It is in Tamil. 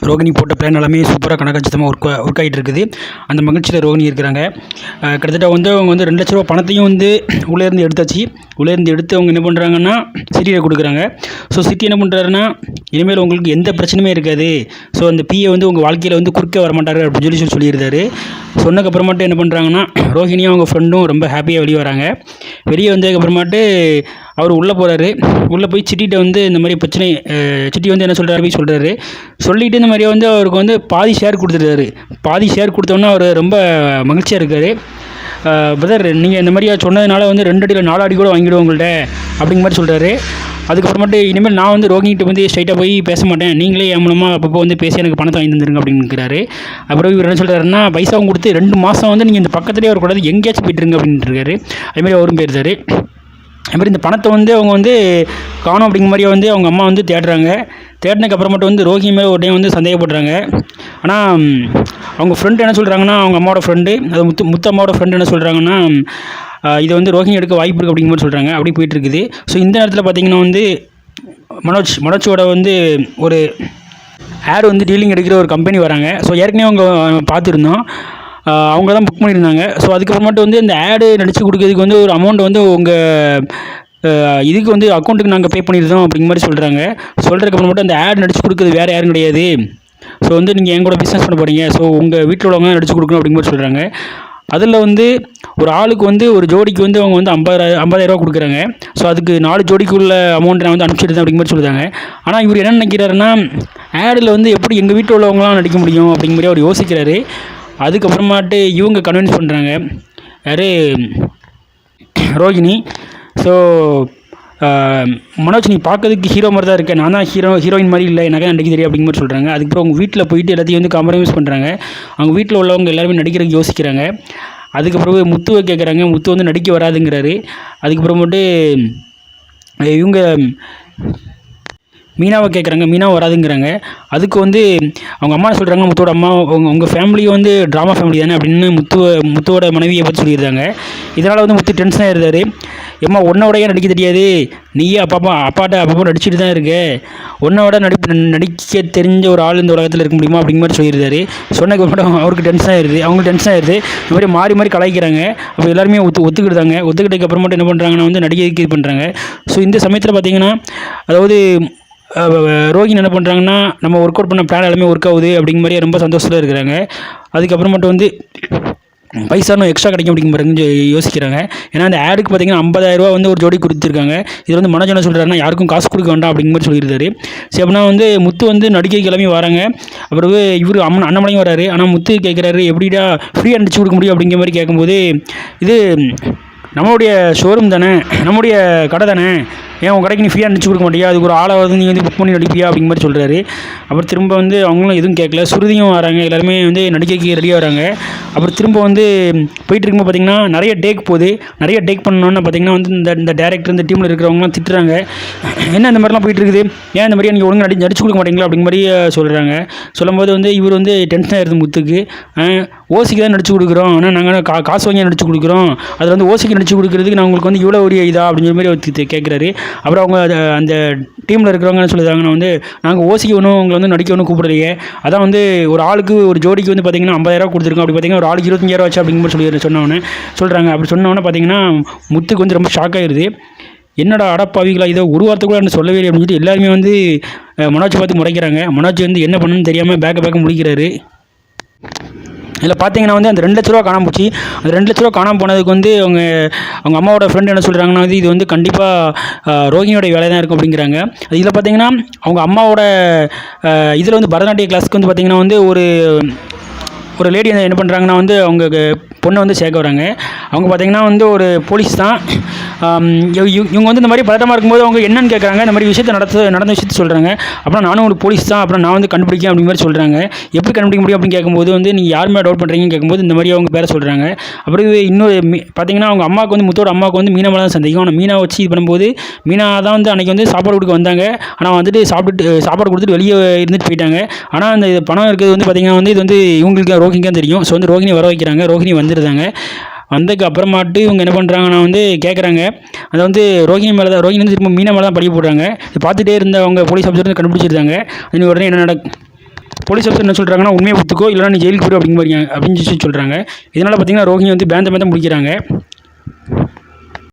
ரோகிணி போட்ட பிளான் எல்லாமே சூப்பராக கணக்காட்சித்தமாக ஒர்க் ஆகிட்டு இருக்குது. அந்த மகிழ்ச்சியில் ரோகிணி இருக்கிறாங்க. கிட்டத்தட்ட வந்து அவங்க வந்து 2 லட்ச ரூபா பணத்தையும் வந்து உள்ளேருந்து எடுத்தாச்சு. உள்ளேருந்து எடுத்து அவங்க என்ன பண்ணுறாங்கன்னா சிட்டியில் கொடுக்குறாங்க. ஸோ சிட்டி என்ன பண்ணுறாருன்னா, இனிமேல் உங்களுக்கு எந்த பிரச்சனையுமே இருக்காது. ஸோ அந்த பிஏ வந்து உங்கள் வாழ்க்கையில் வந்து குறுக்க வரமாட்டார் அப்படின்னு சொல்லியிருந்தாரு. சொன்னதுக்கப்புறமாட்டு என்ன பண்ணுறாங்கன்னா, ரோஹிணியும் அவங்க ஃப்ரெண்டும் ரொம்ப ஹாப்பியாக வெளியே வராங்க. வெளியே வந்ததுக்கப்புறமாட்டு அவர் உள்ளே போகிறாரு. உள்ளே போய் சிட்டிகிட்ட வந்து இந்த மாதிரி பிரச்சனை சிட்டி வந்து என்ன சொல்கிறாரு சொல்லிவிட்டு இந்த மாதிரியே வந்து அவருக்கு வந்து பாதி ஷேர் கொடுத்துருக்காரு. பாதி ஷேர் கொடுத்தோன்னா அவர் ரொம்ப மகிழ்ச்சியாக இருக்கார். பிரதர், நீங்கள் இந்த மாதிரியா சொன்னதுனால வந்து 2 அடியில் 4 அடி கூட வாங்கிவிடுவோம் உங்கள்கிட்ட அப்படிங்கிற மாதிரி சொல்கிறாரு. அதுக்கப்புறமேட்டு இனிமேல் நான் வந்து ரோகிணிகிட்ட வந்து ஸ்ட்ரைட்டாக போய் பேச மாட்டேன், நீங்களே என் மூலமாக அப்பப்போ வந்து பேசி எனக்கு பணத்தை வாங்கி தந்துருங்க அப்படிங்கிறாரு. அப்புறம் இவர் என்ன சொல்கிறாருன்னா, பைசாவும் கொடுத்து 2 மாதம் வந்து நீங்கள் இந்த பக்கத்துலேயே வரக்கூடாது, எங்கேயாச்சும் போய்ட்டுருங்க அப்படின்ட்டு இருக்காரு. அதுமாதிரி அவரும் போயிருந்தார். அதுமாதிரி இந்த பணத்தை வந்து அவங்க வந்து காணும் அப்படிங்கிற மாதிரியே வந்து அவங்க அம்மா வந்து தேடுறாங்க. தேடினதுக்கு அப்புறமேட்டு வந்து ரோஹிணி மேலே ஒரு டைம் வந்து சந்தேகப்படுறாங்க. ஆனால் அவங்க ஃப்ரெண்டு என்ன சொல்கிறாங்கன்னா, அவங்க அம்மாவோட ஃப்ரெண்டு, அது முத்து அம்மாவோட ஃப்ரெண்டு என்ன சொல்கிறாங்கன்னா, இதை வந்து ரோஹிணி எடுக்க வாய்ப்பு இருக்குது அப்படிங்கிற மாதிரி சொல்கிறாங்க. அப்படி போயிட்டுருக்குது. ஸோ இந்த நேரத்தில் பார்த்திங்கன்னா வந்து மனோஜோட வந்து ஒரு ஆட் வந்து டீலிங் எடுக்கிற ஒரு கம்பெனி வராங்க. ஸோ ஏற்கனவே அவங்க பார்த்துருந்தோம், அவங்க தான் புக் பண்ணியிருந்தாங்க. ஸோ அதுக்கப்புறமேட்டு வந்து இந்த ஆடு நடித்து கொடுக்கறதுக்கு வந்து ஒரு அமௌண்ட் வந்து உங்கள் இதுக்கு வந்து அக்கௌண்ட்டுக்கு நாங்கள் பே பண்ணியிருந்தோம் அப்படிங்கிற மாதிரி சொல்கிறாங்க. சொல்கிறதுக்கு மட்டும் அந்த ஆட் நடிச்சு கொடுக்குறது வேறு யாரும் கிடையாது. ஸோ வந்து நீங்கள் என் கூட பிஸ்னஸ் பண்ண போகிறீங்க, ஸோ உங்கள் வீட்டில் உள்ளவங்க நடிச்சு கொடுக்கணும் அப்படிங்கிற மாதிரி சொல்கிறாங்க. அதில் வந்து ஒரு ஆளுக்கு வந்து ஒரு ஜோடிக்கு வந்து அவங்க வந்து 50,000 ரூபா கொடுக்குறாங்க. ஸோ அதுக்கு 4 ஜோடிக்குள்ள அமௌண்ட் நான் வந்து அனுப்பிச்சிருந்தேன் அப்படிங்கிற மாதிரி சொல்லுறாங்க. ஆனால் இவர் என்ன நினைக்கிறாருன்னா, ஆடில் வந்து எப்படி எங்கள் வீட்டில் உள்ளவங்களாம் நடிக்க முடியும் அப்படிங்கிற மாதிரி அவர் யோசிக்கிறாரு. அதுக்கப்புறமாட்டு இவங்க கன்வின்ஸ் பண்ணுறாங்க, யார், ரோகிணி. ஸோ மனோஜ், நீ பார்க்கறதுக்கு ஹீரோ மாதிரி தான் இருக்கேன், நான் தான் ஹீரோயின் மாதிரி இல்லை, எனக்கு நடிக்க தெரியும் அப்படிங்கிற மாதிரி சொல்கிறாங்க. அதுக்கப்புறம் அவங்க வீட்டில் போயிட்டு எல்லாத்தையும் வந்து காம்ப்ரமைஸ் பண்ணுறாங்க. அவங்க வீட்டில் உள்ளவங்க எல்லாருமே நடிக்கிறதுக்கு யோசிக்கிறாங்க. அதுக்கப்புறம் முத்துவை கேட்குறாங்க. முத்து வந்து நடிக்க வராதுங்கிறாரு. அதுக்கப்புறமேட்டு இவங்க மீனாவை கேட்குறாங்க. மீனாவை வராதுங்கிறாங்க. அதுக்கு வந்து அவங்க அம்மா சொல்கிறாங்க, முத்தோட அம்மா, உங்கள் ஃபேமிலி வந்து ட்ராமா ஃபேமிலி தானே அப்படின்னு முத்துவோட மனைவியை பற்றி சொல்லியிருந்தாங்க. இதனால் வந்து முத்து டென்ஷனாக இருந்தார். ஏம்மா, உன்னோடையே நடிக்க தெரியாது, நீயே அப்பாட்ட நடிச்சுட்டு தான் இருக்க, உன்னோட நடிக்க தெரிஞ்ச ஒரு ஆள் இந்த உலகத்தில் இருக்க முடியுமா அப்படிங்கிற மாதிரி சொல்லியிருந்தாரு. சொன்னதுக்கு அவருக்கு டென்ஷன் ஆயிடுது, அவங்களுக்கு டென்ஷன் ஆயிடுது. இந்த மாதிரி மாறி கலாய்க்கிறாங்க. அப்போ எல்லாருமே ஒத்துக்கிட்டாங்க. ஒத்துக்கிட்டதுக்கு அப்புறமேட்டு என்ன பண்ணுறாங்கன்னா வந்து நடிகைக்கு இது பண்ணுறாங்க. ஸோ இந்த சமயத்தில் பார்த்திங்கன்னா, அதாவது ரோகிணி என்ன பண்ணுறாங்கன்னா, நம்ம ஒர்க் அவுட் பண்ண பிளான் எல்லாமே ஒர்க் ஆகுது அப்படிங்கிற மாதிரி ரொம்ப சந்தோஷத்தில் இருக்கிறாங்க. அதுக்கப்புறமேட்டு வந்து பைசா இன்னும் எக்ஸ்ட்ரா கிடைக்கும் அப்படிங்கிற மாதிரி யோசிக்கிறாங்க. ஏன்னா அந்த ஆடுக்கு பார்த்திங்கன்னா 50,000 ரூபா வந்து ஒரு ஜோடி கொடுத்துருக்காங்க. இது வந்து மனோஜ் என்ன சொல்கிறாருன்னா, யாருக்கும் காசு கொடுக்க வேண்டாம் அப்படிங்கிற மாதிரி சொல்லியிருந்தாரு. சரி, அப்படின்னா வந்து முத்து வந்து நடிகை கிளம்பி வராங்க. அப்புறம் இவர் அண்ணாமலையும் வராரு. ஆனால் முத்து கேட்குறாரு, எப்படிடா ஃப்ரீயாக நடிச்சு கொடுக்க முடியும் அப்படிங்கிற மாதிரி கேட்கும்போது, இது நம்மளுடைய ஷோரூம் தானே, நம்முடைய கடை தானே, ஏன் உங்கள் கடைக்கு நீ ஃப்ரீயாக நடிச்சு கொடுக்க மாட்டியா, அதுக்கு ஒரு ஆளை வந்து நீ வந்து புக் பண்ணி நடிப்பியா அப்படிங்கிற மாதிரி சொல்கிறாரு. அப்புறம் திரும்ப வந்து அவங்களும் எதுவும் கேட்கல. சுருதியும் வராங்க, எல்லாருமே வந்து நடிகைக்கு ரெடியாக வராங்க. அப்புறம் திரும்ப வந்து போயிட்டு இருக்கும்போது பார்த்திங்கன்னா நிறைய டேக் போகுது. நிறைய டேக் பண்ணணுன்னு பார்த்திங்கன்னா வந்து இந்த டேரக்டர், இந்த டீமில் இருக்கிறவங்களாம் திட்டுறாங்க. என்ன இந்த மாதிரிலாம் போயிட்டு இருக்குது, ஏன் இந்த மாதிரியா நீங்கள் ஒழுங்காக நடிச்சு கொடுக்க மாட்டீங்களா அப்படிங்கிற மாதிரி சொல்கிறாங்க. சொல்லும்போது வந்து இவர் வந்து டென்ஷன் ஆகிடுது முத்துக்கு. ஓசிக்கு தான் நடிச்சு கொடுக்குறோம், ஆனால் நாங்கள் காசு வாங்கி நடிச்சு கொடுக்குறோம், அதில் வந்து ஓசிக்கு நடிச்சு கொடுக்குறதுக்கு நான் உங்களுக்கு வந்து இவ்வளோ ஒரு இதா அப்படிங்கிற மாதிரி கேட்குறாரு. அப்புறம் அவங்க அந்த டீமில் இருக்கிறவங்க என்ன சொல்லுறாங்கன்னா வந்து, நாங்கள் ஓசிக்கு ஒன்றும் உங்களை வந்து நடிக்க ஒன்றும் கூப்பிடுறீங்க, அதான் வந்து ஒரு ஆளுக்கு ஒரு ஜோடிக்கு வந்து பார்த்திங்கன்னா 50,000 ரூபா கொடுத்துருக்கோம், அப்படி பார்த்திங்கன்னா ஒரு ஆளுக்கு 25,000 வச்சு அப்படிங்கிற மாதிரி சொல்கிறாங்க. அப்படி சொன்னோன்னே பார்த்திங்கன்னா முத்துக்கு வந்து ரொம்ப ஷாக் ஆகிடுது. என்னடா அடப்பாவிகளா, இதை ஒரு வார்த்தை கூட நான் சொல்லவே இல்லை அப்படின்னு சொல்லிட்டு எல்லாருமே வந்து மனோஜை பார்த்து முறைக்கிறாங்க. மனோஜ் வந்து என்ன பண்ணணும்னு தெரியாமல் பேக்க முடிக்கிறாரு. இதில் பார்த்தீங்கன்னா வந்து அந்த 2 லட்ச ரூபா காணாமல் போச்சு. அந்த 2 லட்ச ரூபா காணாமல் போனதுக்கு வந்து அவங்க அம்மாவோட ஃப்ரெண்டு என்ன சொல்கிறாங்கன்னா வந்து, இது வந்து கண்டிப்பாக ரோகிணியோட வேலை தான் இருக்கும் அப்படிங்கிறாங்க. இதில் பார்த்தீங்கன்னா அவங்க அம்மாவோட இதில் வந்து பரதநாட்டிய கிளாஸுக்கு வந்து பார்த்திங்கன்னா வந்து ஒரு லேடி என்ன பண்ணுறாங்கன்னா வந்து அவங்க பொண்ணை வந்து சேர்க்க வராங்க. அவங்க பார்த்திங்கன்னா வந்து ஒரு போலீஸ் தான். இவங்க வந்து இந்த மாதிரி பதட்டமாக இருக்கும்போது அவங்க என்னன்னு கேட்குறாங்க. இந்த மாதிரி விஷயத்தை நடந்த விஷயத்தை சொல்கிறாங்க. அப்புறம் நானும் ஒரு போலீஸ் தான், அப்புறம் நான் வந்து கண்டுபிடிக்கேன் அப்படிங்கிற மாதிரி சொல்கிறாங்க. எப்படி கண்டுபிடிக்க முடியும் அப்படின்னு கேட்கும்போது வந்து, நீங்கள் யார் மேலே டவுட் பண்ணுறீங்கன்னு கேட்கும்போது இந்த மாதிரி அவங்க பேரை சொல்கிறாங்க. அப்புறம் இன்னொரு பார்த்திங்கன்னா அவங்க அம்மாவுக்கு வந்து முத்தோட அம்மாவுக்கு வந்து மீனா மேலே தான் சந்தேகம். ஆனால் மீனா வச்சு இது பண்ணும்போது, மீனா தான் வந்து அன்றைக்கி வந்து சாப்பாடு கொடுக்க வந்தாங்க. ஆனால் வந்துட்டு சாப்பாடு கொடுத்துட்டு வெளியே இருந்துட்டு போயிட்டாங்க. ஆனால் அந்த பணம் இருக்கிறது வந்து பார்த்திங்கன்னா வந்து இது வந்து இவங்களுக்கு ரோஹிணிக்கு தான் தெரியும். ஸோ வந்து ரோஹிணி வர வைக்கிறாங்க. ரோஹிணி வந்துடுறாங்க. வந்ததுக்கு அப்புறமாட்டு இவங்க என்ன பண்ணுறாங்கன்னா வந்து கேட்குறாங்க. அதை வந்து ரோஹிணி வந்து திரும்ப மீனா மேலே தான் படிக்க போடுறாங்க. பார்த்துட்டே இருந்த அவங்க போலீஸ் ஆஃபீஸர் வந்து கண்டுபிடிச்சிருந்தாங்க. உடனே என்ன போலீஸ் ஆஃபீஸர் என்ன சொல்கிறாங்கன்னா உண்மையை ஒத்துக்கோ இல்லைனா நீ ஜெயிலுக்கு போயிரு அப்படின்னு சொல்கிறாங்க. இதனால் பார்த்தீங்கன்னா ரோஹிணி வந்து பேந்த முடிக்கிறாங்க.